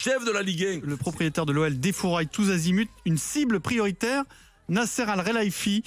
chef de la Ligue 1. Le propriétaire de l'OL défouraille tous azimuts une cible prioritaire. Nasser Al-Khelaifi,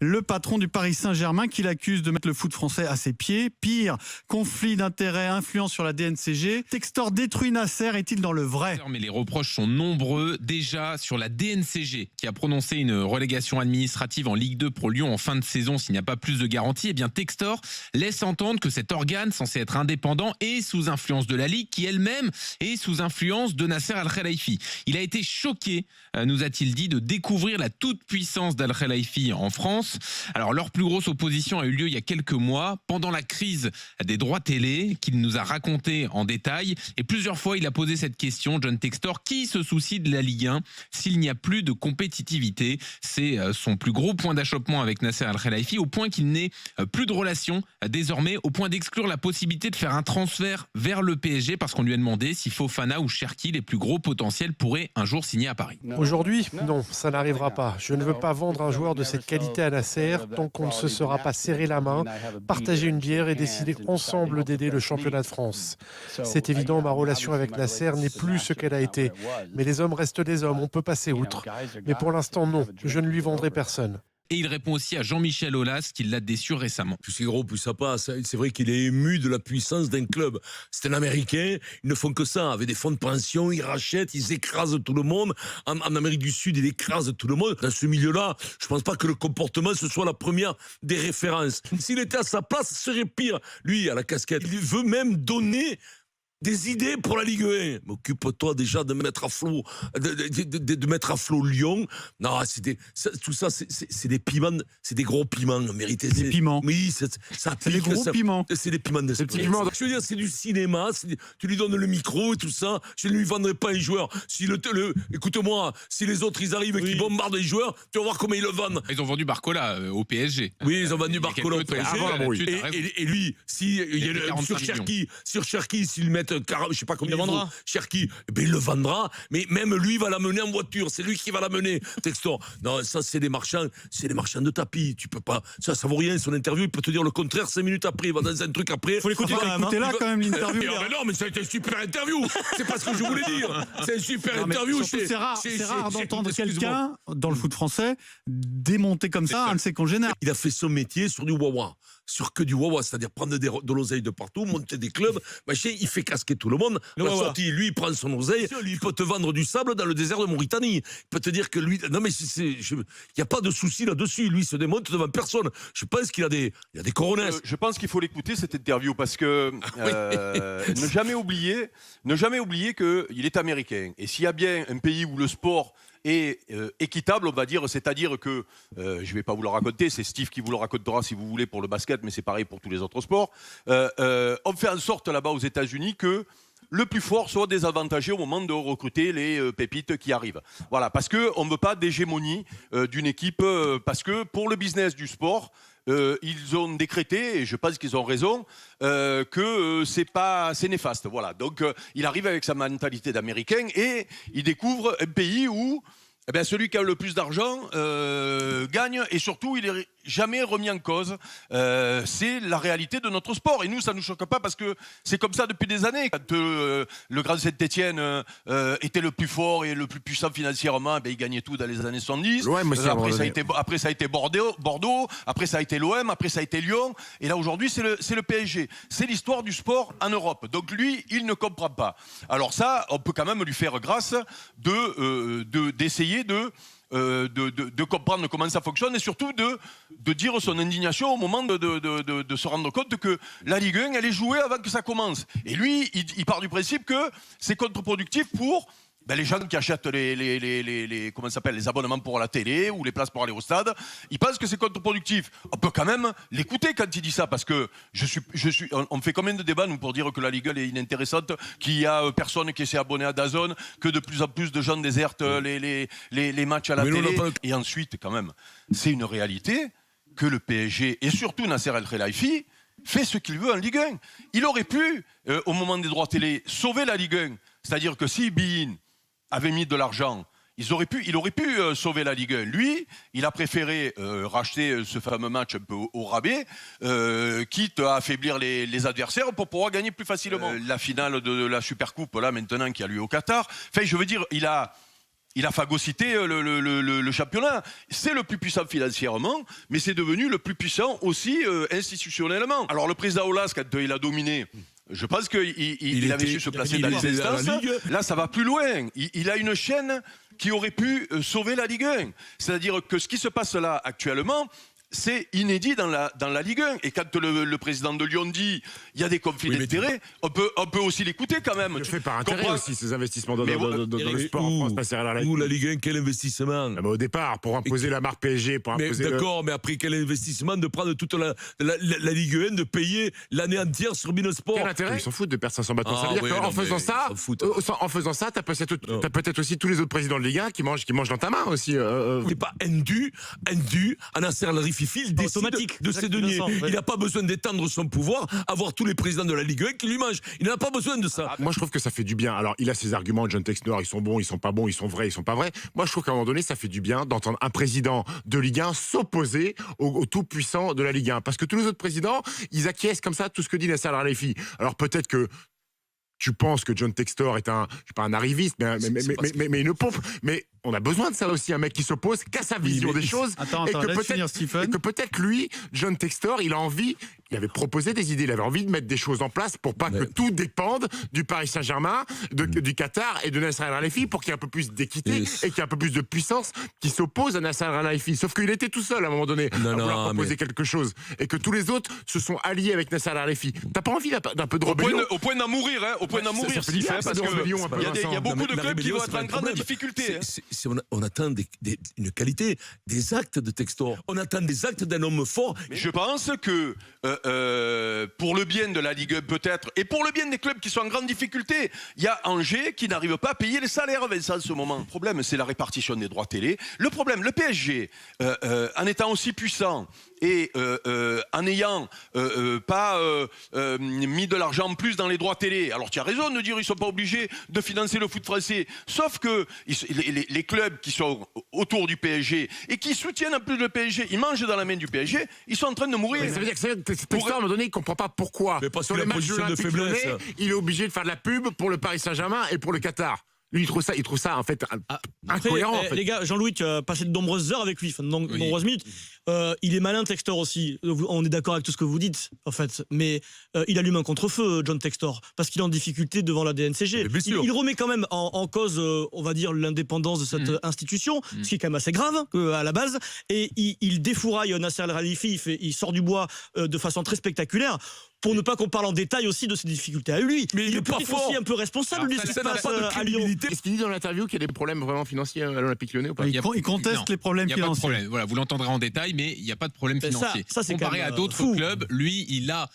le patron du Paris Saint-Germain, qui l'accuse de mettre le foot français à ses pieds. Pire, conflit d'intérêts, influence sur la DNCG. Textor détruit Nasser, est-il dans le vrai? Mais les reproches sont nombreux. Déjà sur la DNCG, qui a prononcé une relégation administrative en Ligue 2 pour Lyon en fin de saison s'il n'y a pas plus de garantie. Eh bien, Textor laisse entendre que cet organe, censé être indépendant, est sous influence de la Ligue, qui elle-même est sous influence de Nasser Al-Khelaifi. Il a été choqué, nous a-t-il dit, de découvrir la toute-puissance d'Al-Khelaifi en France. Alors, leur plus grosse opposition a eu lieu il y a quelques mois, pendant la crise des droits télé, qu'il nous a raconté en détail. Et plusieurs fois, il a posé cette question, John Textor: qui se soucie de la Ligue 1 s'il n'y a plus de compétitivité? C'est son plus gros point d'achoppement avec Nasser Al-Khelaifi, au point qu'il n'ait plus de relation désormais, au point d'exclure la possibilité de faire un transfert vers le PSG, parce qu'on lui a demandé si Fofana ou Cherki, les plus gros potentiels, pourraient un jour signer à Paris. Aujourd'hui, non, ça n'arrivera pas. Je ne veux pas vendre un joueur de cette qualité à Nasser tant qu'on ne se sera pas serré la main, partager une bière et décider ensemble d'aider le championnat de France. C'est évident, ma relation avec Nasser n'est plus ce qu'elle a été. Mais les hommes restent des hommes, on peut passer outre. Mais pour l'instant, non, je ne lui vendrai personne. Et il répond aussi à Jean-Michel Aulas, qui l'a déçu récemment. Plus c'est gros, plus ça passe. C'est vrai qu'il est ému de la puissance d'un club. C'est un Américain, ils ne font que ça. Avec des fonds de pension, ils rachètent, ils écrasent tout le monde. En Amérique du Sud, ils écrasent tout le monde. Dans ce milieu-là, je ne pense pas que le comportement, ce soit la première des références. S'il était à sa place, ce serait pire. Lui, à la casquette, il veut même donner des idées pour la Ligue 1. Mais occupe-toi déjà de mettre à flot, de mettre à flot Lyon. Non, tout ça, c'est des piments, c'est des gros piments mérités. Des piments. Oui, ça c'est des gros piments. C'est des piments d'esprit. Je veux dire, c'est du cinéma. Tu lui donnes le micro et tout ça. Je ne lui vendrai pas un joueur. Si écoute-moi, si les autres ils arrivent et qu'ils bombardent les joueurs, tu vas voir comment ils le vendent. Ils ont vendu Barcola au PSG. Oui, ils ont vendu Barcola au PSG. Et lui, sur Cherki, s'ils le mettent, je sais pas combien il vaut, Cherki, il le vendra, mais même lui va l'amener en voiture, c'est lui qui va l'amener, Textor. Non, ça c'est des marchands de tapis, tu peux pas, ça vaut rien, son interview, il peut te dire le contraire 5 minutes après, il va dans un truc après. Faut l'écouter quand même, l'interview. Mais non, mais ça a été une super interview, c'est pas ce que je voulais dire, c'est une super interview. C'est rare d'entendre quelqu'un, dans le foot français, démonter comme ça un de ses congénères. Il a fait son métier sur du wawa, sur que du wawa, c'est-à-dire prendre de l'oseille de partout, monter des clubs, machin, il fait casquer tout le monde. La sortie, lui, il prend son oseille, il peut te vendre du sable dans le désert de Mauritanie. Il peut te dire que lui, non mais il n'y a pas de souci là-dessus. Lui, il se démonte devant personne. Je pense qu'il a des coronets. Je pense qu'il faut l'écouter cette interview parce que ne jamais oublier qu'il est américain. Et s'il y a bien un pays où le sport est équitable, on va dire, c'est-à-dire que, je ne vais pas vous le raconter, c'est Steve qui vous le racontera si vous voulez pour le basket, mais c'est pareil pour tous les autres sports, on fait en sorte là-bas aux États-Unis que le plus fort soit désavantagé au moment de recruter les pépites qui arrivent. Voilà, parce qu'on ne veut pas d'hégémonie d'une équipe, parce que pour le business du sport, ils ont décrété, et je pense qu'ils ont raison, que c'est néfaste. Voilà. Donc il arrive avec sa mentalité d'Américain et il découvre un pays où celui qui a le plus d'argent gagne, et surtout il est jamais remis en cause. C'est la réalité de notre sport. Et nous, ça ne nous choque pas parce que c'est comme ça depuis des années. Quand le Grand Saint-Étienne était le plus fort et le plus puissant financièrement, il gagnait tout dans les années 70. Après, ça a été Bordeaux, après ça a été l'OM, après ça a été Lyon. Et là, aujourd'hui, c'est le PSG. C'est l'histoire du sport en Europe. Donc lui, il ne comprend pas. Alors ça, on peut quand même lui faire grâce d'essayer de comprendre comment ça fonctionne et surtout de dire son indignation au moment de se rendre compte que la Ligue 1, elle est jouée avant que ça commence. Et lui, il part du principe que c'est contre-productif pour les gens qui achètent les abonnements pour la télé ou les places pour aller au stade. Ils pensent que c'est contre-productif. On peut quand même l'écouter quand il dit ça, parce que on fait combien de débats nous pour dire que la Ligue 1 est inintéressante, qu'il y a personne qui s'est abonné à DAZN, que de plus en plus de gens désertent les matchs à la télé. Et ensuite, quand même, c'est une réalité que le PSG et surtout Nasser Al-Khelaifi fait ce qu'il veut en Ligue 1. Il aurait pu, au moment des droits télé, sauver la Ligue 1. C'est-à-dire que si beIN avait mis de l'argent, il aurait pu sauver la Ligue 1. Lui, il a préféré racheter ce fameux match un peu au rabais, quitte à affaiblir les adversaires pour pouvoir gagner plus facilement. La finale de la Supercoupe, là, maintenant, qui a lieu au Qatar. Enfin, je veux dire, il a phagocyté le championnat. C'est le plus puissant financièrement, mais c'est devenu le plus puissant aussi institutionnellement. Alors, le président Aulas, quand il a dominé, je pense qu'il avait su se placer dans les instances. Là, ça va plus loin. Il a une chaîne qui aurait pu sauver la Ligue 1. C'est-à-dire que ce qui se passe là actuellement, c'est inédit dans la Ligue 1. Et quand le président de Lyon dit il y a des conflits d'intérêts, on peut aussi l'écouter quand même. Il le fait par intérêt aussi, ces investissements dans le sport en France, passer à la Où la Ligue 1, quel investissement? Au départ, pour imposer la marque PSG, pour imposer. D'accord, mais après, quel investissement de prendre toute la Ligue 1, de payer l'année entière sur Beansport? Quel intérêt? Ils s'en foutent de perdre 500 bâtons. Ça veut dire qu'en faisant ça, t'as peut-être aussi tous les autres présidents de Ligue 1 qui mangent dans ta main aussi. Il n'est pas indu à Nasser Al-Khelaifi, il décide de ses deniers. Il n'a pas besoin d'étendre son pouvoir, avoir tous les présidents de la Ligue 1 qui lui mangent. Il n'a pas besoin de ça. Moi, je trouve que ça fait du bien. Alors, il a ses arguments, John Textor, ils sont bons, ils sont pas bons, ils sont vrais, ils sont pas vrais. Moi, je trouve qu'à un moment donné, ça fait du bien d'entendre un président de Ligue 1 s'opposer au tout-puissant de la Ligue 1. Parce que tous les autres présidents, ils acquiescent comme ça à tout ce que dit Nasser Al-Khelaifi. Alors, peut-être que tu penses que John Textor est je sais pas un arriviste, mais une pompe. Mais on a besoin de ça aussi, un mec qui s'oppose qu'à sa vision des choses. Et que peut-être lui, John Textor, il avait proposé des idées, il avait envie de mettre des choses en place pour pas que tout dépende du Paris Saint-Germain, du Qatar et de Nasser Al-Khelaifi, pour qu'il y ait un peu plus d'équité et qu'il y ait un peu plus de puissance qui s'oppose à Nasser Al-Khelaifi. Sauf qu'il était tout seul à un moment donné à vouloir proposer quelque chose et que tous les autres se sont alliés avec Nasser Al-Khelaifi. T'as pas envie d'un peu de rébellion? Au point d'en mourir, hein, au point d'en mourir, Steve, parce qu'il y a beaucoup de clubs qui vont être en grande difficulté. On attend une qualité, des actes de Textor. On attend des actes d'un homme fort. Mais je pense que pour le bien de la Ligue 1 peut-être, et pour le bien des clubs qui sont en grande difficulté, il y a Angers qui n'arrive pas à payer les salaires, Vincent, en ce moment. Le problème, c'est la répartition des droits télé. Le problème, le PSG, en étant aussi puissant et en n'ayant pas mis de l'argent en plus dans les droits télé. Alors tu as raison de dire qu'ils ne sont pas obligés de financer le foot français. Sauf que les clubs qui sont autour du PSG et qui soutiennent en plus le PSG, ils mangent dans la main du PSG, ils sont en train de mourir. Mais ça veut dire que Textor, à un moment donné, il ne comprend pas pourquoi. Mais parce sur que les la matchs position de faiblesse, il est obligé de faire de la pub pour le Paris Saint-Germain et pour le Qatar. Lui, il trouve ça en fait incohérent. Les gars, Jean-Louis, tu as passé de nombreuses heures avec lui, de nombreuses minutes. Il est malin, Textor aussi. On est d'accord avec tout ce que vous dites, en fait. Mais il allume un contre-feu, John Textor, parce qu'il est en difficulté devant la DNCG. Il remet quand même en cause, on va dire, l'indépendance de cette institution, ce qui est quand même assez grave à la base. Et il défouraille Nasser Al-Khelaifi, il sort du bois de façon très spectaculaire. Pour ne pas qu'on parle en détail aussi de ses difficultés à lui. Mais il est pas aussi un peu responsable de ce qui se passe à Lyon. Est-ce qu'il dit dans l'interview qu'il y a des problèmes vraiment financiers à l'Olympique Lyonnais ou pas? Il conteste les problèmes financiers. Il n'y a pas de problème. Voilà, vous l'entendrez en détail, mais il n'y a pas de problème financier. Ça, c'est comparé à d'autres clubs, lui, il a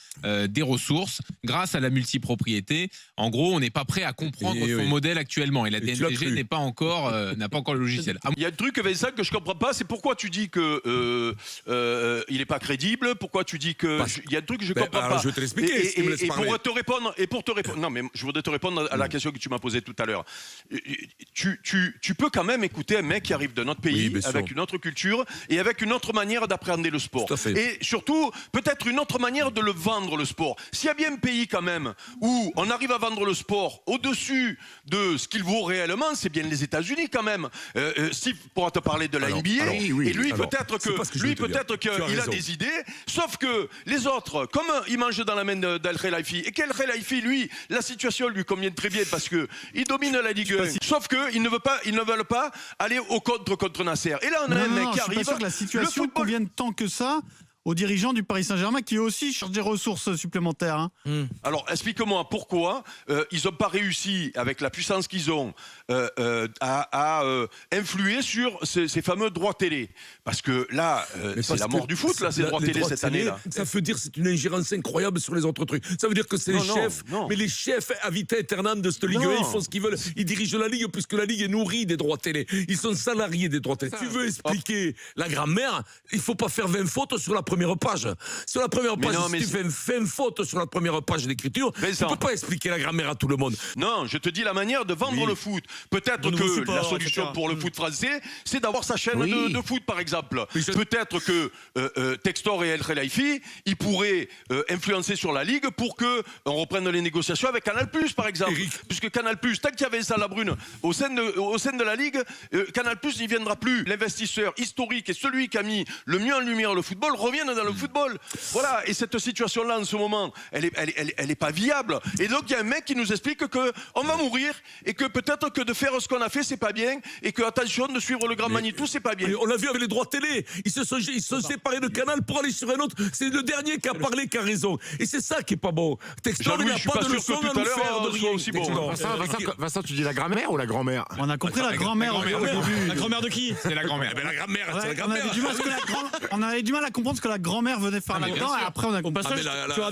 des ressources grâce à la multipropriété. En gros, on n'est pas prêt à comprendre son modèle actuellement. Et la DNCG n'a pas encore le logiciel. Il y a un truc, Vincent, que je ne comprends pas, c'est pourquoi tu dis que il n'est pas crédible, pourquoi tu dis que... Il y a un truc que je ne comprends pas. Je vais te l'expliquer. Et pour te répondre, non, mais je voudrais te répondre à la question que tu m'as posée tout à l'heure. Tu peux quand même écouter un mec qui arrive de notre pays, avec une autre culture et avec une autre manière d'appréhender le sport. Et surtout, peut-être une autre manière de le vendre, le sport. S'il y a bien un pays quand même où on arrive à vendre le sport au-dessus de ce qu'il vaut réellement, c'est bien les États-Unis quand même. Steve pourra te parler de la NBA. Et lui, peut-être qu'il a des idées, sauf que les autres, comme ils mangent dans la main d'Al-Khelaifi, et qu'Al-Khelaifi, lui, la situation lui convient très bien parce que il domine la Ligue 1, sauf qu'ils ne veulent pas aller au contre Nasser. Et là, on a un mec qui arrive. Je suis pas sûr que la situation convienne tant que ça aux dirigeants du Paris Saint-Germain qui aussi cherchent des ressources supplémentaires. Alors, explique-moi pourquoi ils n'ont pas réussi, avec la puissance qu'ils ont, à influer sur ces fameux droits télé. Parce que là, c'est la mort du foot, là, ces droits télé cette année-là. Ça veut dire que c'est une ingérence incroyable sur les autres trucs. Ça veut dire que c'est les chefs, mais les chefs à vita aeternam de cette Ligue 1, ils font ce qu'ils veulent. Ils dirigent la Ligue puisque la Ligue est nourrie des droits télé. Ils sont salariés des droits télé. Tu veux expliquer la grammaire, il ne faut pas faire 20 fautes sur la première page. Sur la première Mais page, non, si mais tu fais une faute sur la première page d'écriture, tu Vincent. peux pas expliquer la grammaire à tout le monde. Non, je te dis la manière de vendre Oui. le foot. Peut-être De nouveaux que supports, la solution etc. pour le foot français, c'est d'avoir sa chaîne Oui. de foot, par exemple. Oui, Peut-être que Textor et El Khelaifi, ils pourraient influencer sur la Ligue pour que on reprenne les négociations avec Canal+, par exemple. Eric. Puisque Canal+, tant qu'il y avait ça, la brune, au sein de la Ligue, Canal+, n'y viendra plus. L'investisseur historique et celui qui a mis le mieux en lumière le football reviennent dans le football. Voilà. Et cette situation-là, en ce moment, elle est pas viable. Et donc, il y a un mec qui nous explique que on va mourir et que peut-être que de faire ce qu'on a fait, c'est pas bien et que, attention, de suivre le Grand Manitou, c'est pas bien. Mais on l'a vu avec les droits télé. Ils se sont séparés de Canal pour aller sur un autre. C'est le dernier qui a parlé qui a raison. Et c'est ça qui est pas bon. Textor, il Jean-Louis, n'a je suis pas pas de sûr leçon que à tout à nous faire l'heure de soit rien. aussi bon. Textor. Vincent, tu dis la grammaire ou la grand-mère? On a compris la grand-mère au début. La grand-mère de qui? C'est la grand-mère. Eh ben, la grammaire, c'est la Ouais, on grammaire. avait du mal à ce que la grand- on avait du mal à comprendre ce que la grand-mère venait faire Ah, mais bien là-dedans et sûr. après on a compris. Ah, mais la- Tu vois,